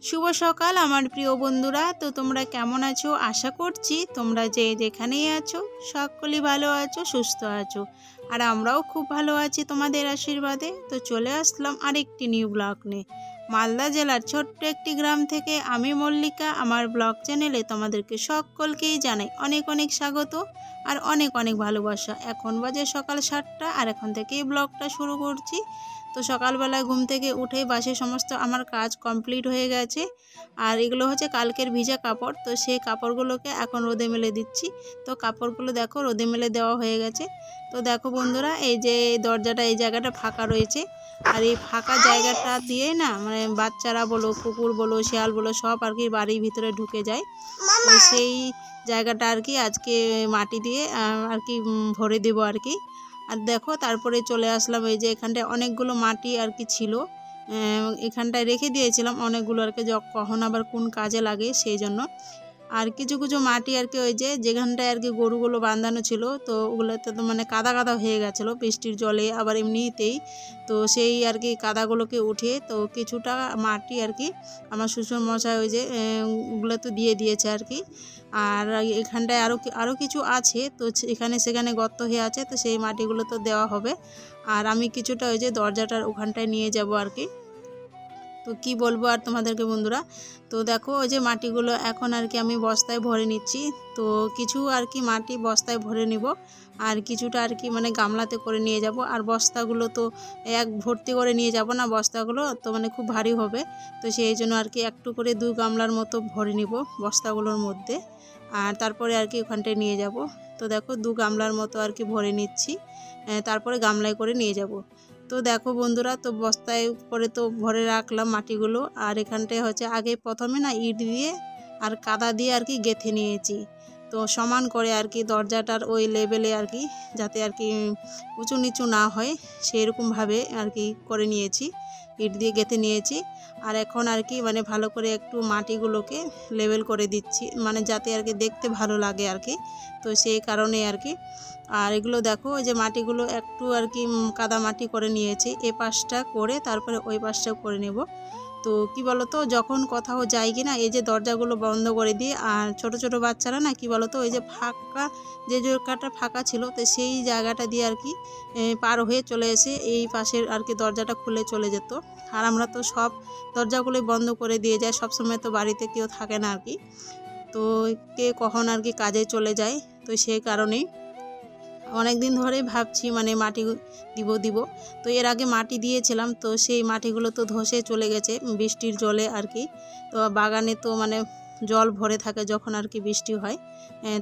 শুভ সকাল আমার প্রিয় বন্ধুরা। তো তোমরা কেমন আছো? আশা করছি তোমরা যে যেখানেই আছো সকলেই ভালো আছো, সুস্থ আছো। আর আমরাও খুব ভালো আছি তোমাদের আশীর্বাদে। তো চলে আসলাম আরেকটি নিউ ব্লগ নিয়ে। মালদা জেলার ছোট্ট একটি গ্রাম থেকে আমি মল্লিকা আমার ব্লগ চ্যানেলে তোমাদেরকে সকলকেই জানাই অনেক অনেক স্বাগত আর অনেক অনেক ভালোবাসা। এখন বাজে সকাল 7টা আর এখন থেকেই ব্লগটা শুরু করছি। তো সকালবেলা ঘুম থেকে উঠে বাসে সমস্ত আমার কাজ কমপ্লিট হয়ে গেছে। আর এগুলো হচ্ছে কালকের ভিজা কাপড়, তো সেই কাপড়গুলোকে এখন রোদে মেলে দিচ্ছি। তো কাপড়গুলো দেখো রোদে মেলে দেওয়া হয়ে গেছে। তো দেখো বন্ধুরা, এই যে দরজাটা, এই জায়গাটা ফাঁকা রয়েছে। আর এই ফাঁকা জায়গাটা দিয়ে না মানে বাচ্চারা বলো, কুকুর বলো, শিয়াল বলো, সব আর কি বাড়ির ভিতরে ঢুকে যায়। তো সেই জায়গাটা আর কি আজকে মাটি দিয়ে আর কি ভরে দেবো আর কি। আর দেখো তারপরে চলে আসলাম, এই যে এখানটায় অনেকগুলো মাটি আর কি ছিল, এখানটায় রেখে দিয়েছিলাম অনেকগুলো আর কি, কখন আবার কোন কাজে লাগে সেই জন্য। আর কিছু কিছু মাটি আর কি ওই যে যেখানটায় আর কি গরুগুলো বাঁধানো ছিল, তো ওগুলোতে তো মানে কাদা কাদা হয়ে গেছিলো বৃষ্টির জলে আবার এমনিতেই। তো সেই আর কি কাদাগুলোকে উঠিয়ে তো কিছুটা মাটি আর কি আমার শ্বশুরমশাই ওই যে ওগুলো তো দিয়ে দিয়েছে আর কি। আর এখানটায় আরও কিছু আছে, তো এখানে সেখানে গর্ত হয়ে আছে, তো সেই মাটিগুলো তো দেওয়া হবে। আর আমি কিছুটা ওই যে দরজাটার ওখানটায় নিয়ে যাব আর কি। তো কি বলবো আর তোমাদেরকে বন্ধুরা। তো দেখো ওই যে মাটিগুলো এখন আর কি আমি বস্তায় ভরে নিচ্ছি। তো কিছু আর কি মাটি বস্তায় ভরে নিব আর কিছুটা আর কি মানে গামলাতে করে নিয়ে যাব। আর বস্তাগুলো তো এক ভর্তি করে নিয়ে যাব না, বস্তাগুলো তো মানে খুব ভারী হবে। তো সেই জন্য আর কি একটু করে 2 গামলার মতো ভরে নিব বস্তাগুলোর মধ্যে, আর তারপরে আর কি ওখানটায় নিয়ে যাব। তো দেখো 2 গামলার মতো আর কি ভরে নিচ্ছি, তারপরে গামলায় করে নিয়ে যাব। তো দেখো বন্ধুরা, তো বস্তায় করে তো ভরে রাখলাম মাটিগুলো। আর এখানটায় হচ্ছে আগে প্রথমে না ইট দিয়ে আর কাদা দিয়ে আর কি গেঁথে নিয়েছি, তো সমান করে আর কি দরজাটার ওই লেভেলে আর কি, যাতে আর কি উঁচু নিচু না হয় সেরকমভাবে আর কি করে নিয়েছি, ইট দিয়ে গেঁথে নিয়েছি। আর এখন আর কি মানে ভালো করে একটু মাটিগুলোকে লেভেল করে দিচ্ছি, মানে যাতে আর কি দেখতে ভালো লাগে আর কি। তো সেই কারণে আর কি। আর এগুলো দেখো ওই যে মাটিগুলো একটু আর কি কাদা মাটি করে নিয়েছি, এ পাশটা করে তারপরে ওই পাশটাও করে নেব। তো কি বলো তো, যখন কোথাও যাই কি না, এই যে দরজাগুলো বন্ধ করে দিই। আর ছোট ছোট বাচ্চারা না কি বলো তো, ওই যে ফাঁকা যে জায়গাটা ফাঁকা ছিল, তো সেই জায়গাটা দিয়ে আর কি পার হয়ে চলে এসে এই পাশের আর কি দরজাটা খুলে চলে যেত। আর আমরা তো সব দরজাগুলোই বন্ধ করে দিয়ে যাই, সবসময় তো বাড়িতে কেউ থাকে না আর কি। তো কে কখন আর কি কাজে চলে যায়, তো সেই কারণেই অনেক দিন ধরে ভাবছি মানে মাটি দিব। তো এর আগে মাটি দিয়েছিলাম, তো সেই মাটিগুলো তো ধসে চলে গেছে বৃষ্টির জলে আর কি। তো বাগানে তো মানে জল ভরে থাকে যখন আর কি বৃষ্টি হয়,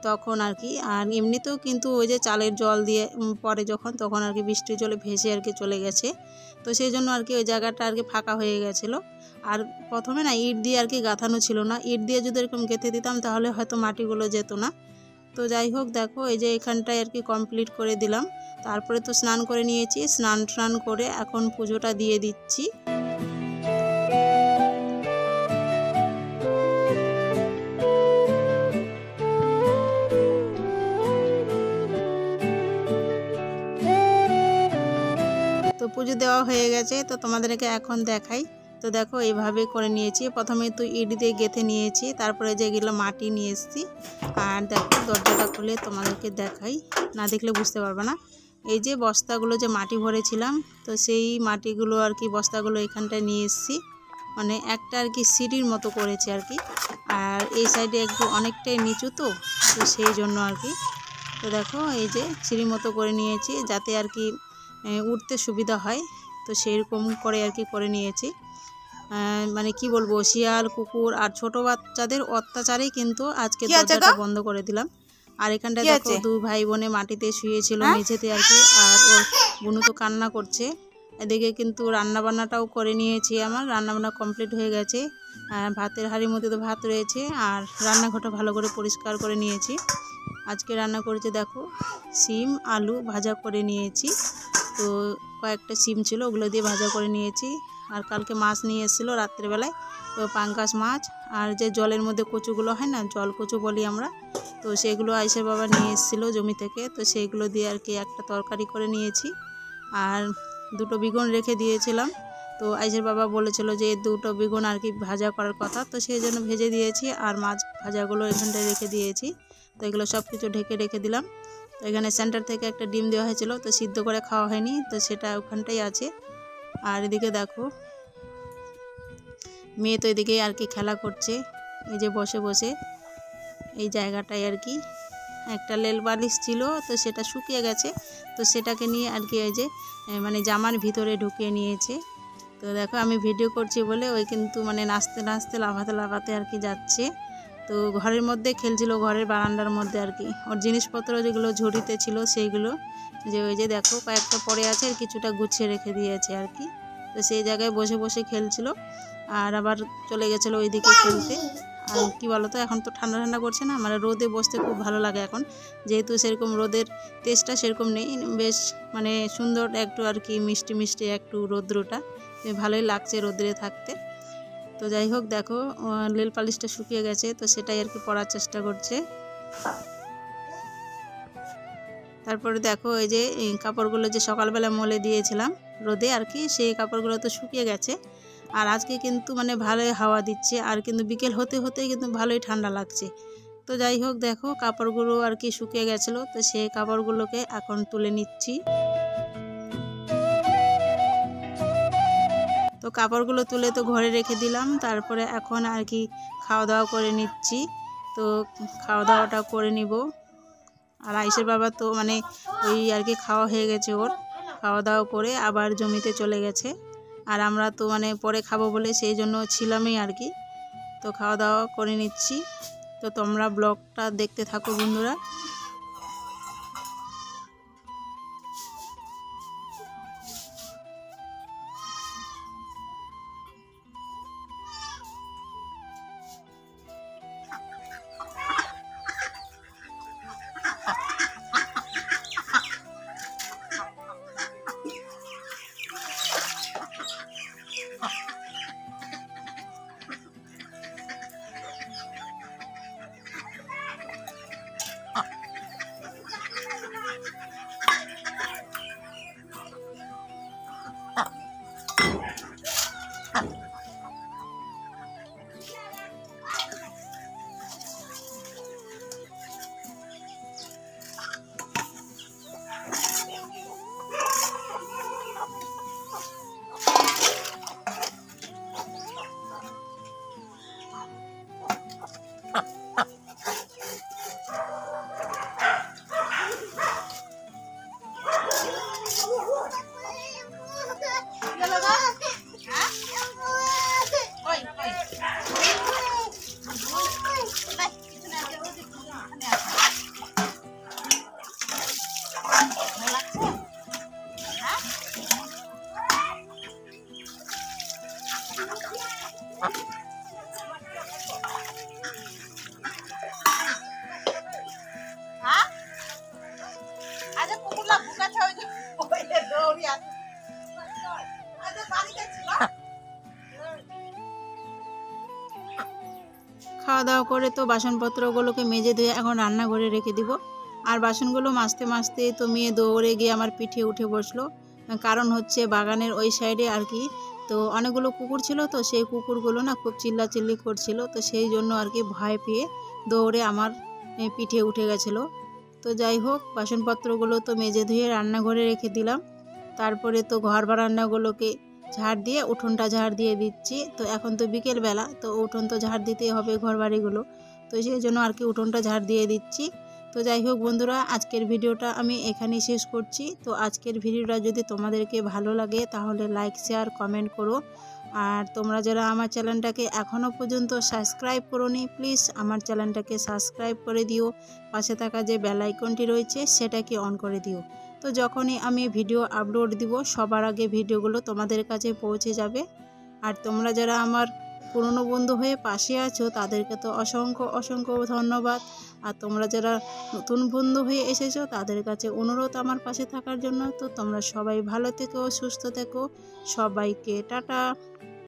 তখন আর কি। আর এমনিতেও কিন্তু ওই যে চালের জল দিয়ে পরে যখন, তখন আর কি বৃষ্টির জলে ভেসে আর কি চলে গেছে। তো সেই জন্য আর কি ওই জায়গাটা আর কি ফাঁকা হয়ে গেছিলো। আর প্রথমে না ইট দিয়ে আর কি গাঁথানো ছিল না, ইট দিয়ে যদি এরকম গেঁথে দিতাম তাহলে হয়তো মাটিগুলো যেত না। তো যাই হোক, দেখো এই যে এখানটায় আর কি কমপ্লিট করে দিলাম। তারপরে তো স্নান করে নিয়েছি, স্নান করে এখন পুজোটা দিয়ে দিচ্ছি। তো পুজো দেওয়া হয়ে গেছে, তো তোমাদেরকে এখন দেখাই। তো দেখো এইভাবে করে নিয়েছি, প্রথমে তো ইট দিয়ে গেঁথে নিয়েছি, তারপরে যেগুলো মাটি নিয়ে এসেছি। আর দেখো দরজাটা খুলে তোমাদেরকে দেখাই, না দেখলে বুঝতে পারবে না। এই যে বস্তাগুলো যে মাটি ভরেছিলাম, তো সেই মাটিগুলো আর কি বস্তাগুলো এখানটায় নিয়ে এসেছি, মানে একটা আর কি সিঁড়ির মতো করেছি আর কি। আর এই সাইডে একটু অনেকটাই নিচু, তো সেই জন্য আর কি। তো দেখো এই যে সিঁড়ির মতো করে নিয়েছি যাতে আর কি উঠতে সুবিধা হয়, তো সেইরকম করে আর কি করে নিয়েছি। মানে কি বলবো, শিয়াল কুকুর আর ছোট বাচ্চাদের অত্যাচারেই কিন্তু আজকে দরজাটা বন্ধ করে দিলাম। আর এখানটা দেখো 2 ভাই বোনে মাটিতে শুয়েছিল মেঝেতে আর কি, আর ওর বোনু তো কান্না করছে। এদিকে কিন্তু রান্নাবান্নাটাও করে নিয়েছি, আমার রান্নাবান্না কমপ্লিট হয়ে গেছে। ভাতের হাঁড়ির মধ্যে তো ভাত রয়েছে, আর রান্নাঘরটা ভালো করে পরিষ্কার করে নিয়েছি। আজকে রান্না করেছে দেখো শিম আলু ভাজা করে নিয়েছি। তো কয়েকটা শিম ছিল, ওগুলো দিয়ে ভাজা করে নিয়েছি। আর কালকে মাছ নিয়ে এসেছিলো রাত্রেবেলায়, তো পাঙ্গাস মাছ। আর যে জলের মধ্যে কচুগুলো হয় না, জল কচু বলি আমরা, তো সেগুলো আইসের বাবা নিয়ে এসেছিলো জমি থেকে, তো সেইগুলো দিয়ে আর কি একটা তরকারি করে নিয়েছি। আর 2টো বেগুন রেখে দিয়েছিলাম, তো তো আইসের বাবা বলেছিল যে 2টো বেগুন আর কি ভাজা করার কথা, তো সেই জন্য ভেজে দিয়েছি আর মাছ ভাজাগুলো এখানটায় রেখে দিয়েছি। তো এগুলো সব কিছু ঢেকে রেখে দিলাম। তো এখানে সেন্টার থেকে একটা ডিম দেওয়া হয়েছিল, তো সিদ্ধ করে খাওয়া হয়নি, তো সেটা ওখানটাই আছে। আর এদিকে দেখো মেয়ে তো এদিকে আর কি খেলা করছে, এই যে বসে বসে এই জায়গাটায় আর কি একটা লেল বালিশ ছিল, তো সেটা শুকিয়ে গেছে, তো সেটাকে নিয়ে আর কি এই যে মানে জামার ভিতরে ঢুকিয়ে নিয়েছে। তো দেখো আমি ভিডিও করছি বলে ওই কিন্তু মানে নাচতে নাচতে লাফাতে লাফাতে আর কি যাচ্ছে। তো ঘরের মধ্যে খেলছিল, ঘরের বারান্দার মধ্যে আর কি ওর জিনিসপত্র যেগুলো ঝুড়িতে ছিল সেইগুলো যে ওই যে দেখো কয়েকটা পড়ে আছে আর কিছুটা গুছিয়ে রেখে দিয়েছে আর কি। তো সেই জায়গায় বসে বসে খেলছিল আর আবার চলে গেছিলো ওইদিকে খেলতে। আর কী বলো তো, এখন তো ঠান্ডা ঠান্ডা করছে না, মানে রোদে বসতে খুব ভালো লাগে এখন, যেহেতু সেরকম রোদের তেজটা সেরকম নেই, বেশ মানে সুন্দর একটু আর কি মিষ্টি মিষ্টি একটু রৌদ্রটা, ভালোই লাগছে রোদ্রে থাকতে। তো যাই হোক দেখো লেল পালিশটা শুকিয়ে গেছে, তো সেটাই আর কি পরার চেষ্টা করছে। তারপরে দেখো এই যে কাপড়গুলো যে সকালবেলা মলে দিয়েছিলাম রোদে আর কি, সেই কাপড়গুলো তো শুকিয়ে গেছে। আর আজকে কিন্তু মানে ভালোই হাওয়া দিচ্ছে আর কিন্তু বিকেল হতে হতেই কিন্তু ভালোই ঠান্ডা লাগছে। তো যাই হোক দেখো কাপড়গুলো আর কি শুকিয়ে গেছিলো, তো সেই কাপড়গুলোকে এখন তুলে নিচ্ছি। তো কাপড়গুলো তুলে তো ঘরে রেখে দিলাম, তারপরে এখন আর কি খাওয়া দাওয়া করে নিচ্ছি। তো খাওয়া দাওয়াটা করে নিব। আর আইসের বাবা তো মানে ওই আর কি খাওয়া হয়ে গেছে, ওর খাওয়া দাওয়া করে আবার জমিতে চলে গেছে। আর আমরা তো মানে পরে খাবো বলে সেই জন্য ছিলামই আর কি। তো খাওয়া দাওয়া করে নিচ্ছি। তো তোমরা ব্লগটা দেখতে থাকো বন্ধুরা। খাওয়া দাওয়া করে তো বাসনপত্রগুলোকে মেজে ধুয়ে এখন রান্নাঘরে রেখে দিব। আর বাসনগুলো মাজতে মাজতে তো মেয়ে দৌড়ে গিয়ে আমার পিঠে উঠে বসলো, কারণ হচ্ছে বাগানের ওই সাইডে আর কি তো অনেকগুলো কুকুর ছিল, তো সেই কুকুরগুলো না খুব চিল্লাচিল্লি করছিল, তো সেই জন্য আর কি ভয় পেয়ে দৌড়ে আমার পিঠে উঠে গেছিলো। তো যাই হোক বাসনপত্রগুলো তো মেজে ধুয়ে রান্নাঘরে রেখে দিলাম। তারপরে তো ঘর বারান্দাগুলোকে ঝাড় দিয়ে উঠোনটা ঝাড় দিয়ে দিচ্ছি। তো এখন তো বিকেলবেলা, তো উঠোন তো ঝাড় দিতেই হবে ঘর বাড়িগুলো, তো সেই জন্য আর কি উঠোনটা ঝাড় দিয়ে দিচ্ছি। তো যাই হোক বন্ধুরা, আজকের ভিডিওটা আমি এখানেই শেষ করছি। তো আজকের ভিডিওটা যদি তোমাদেরকে ভালো লাগে তাহলে লাইক শেয়ার কমেন্ট করো। আর তোমরা যারা আমার চ্যানেলটাকে এখনও পর্যন্ত সাবস্ক্রাইব করোনি, প্লিজ আমার চ্যানেলটাকে সাবস্ক্রাইব করে দিও। পাশে থাকা যে বেল আইকনটি রয়েছে সেটাকে অন করে দিও। তো যখনই আমি ভিডিও আপলোড দিব সবার আগে ভিডিওগুলো তোমাদের কাছে পৌঁছে যাবে। আর তোমরা যারা আমার পুরনো বন্ধু হয়ে পাশে আছো তাদেরকে তো অসংখ্য অসংখ্য ধন্যবাদ। আর তোমরা যারা নতুন বন্ধু হয়ে এসেছো তাদের কাছে অনুরোধ আমার পাশে থাকার জন্য। তো তোমরা সবাই ভালো থেকো, সুস্থ থেকো, সবাইকে টাটা।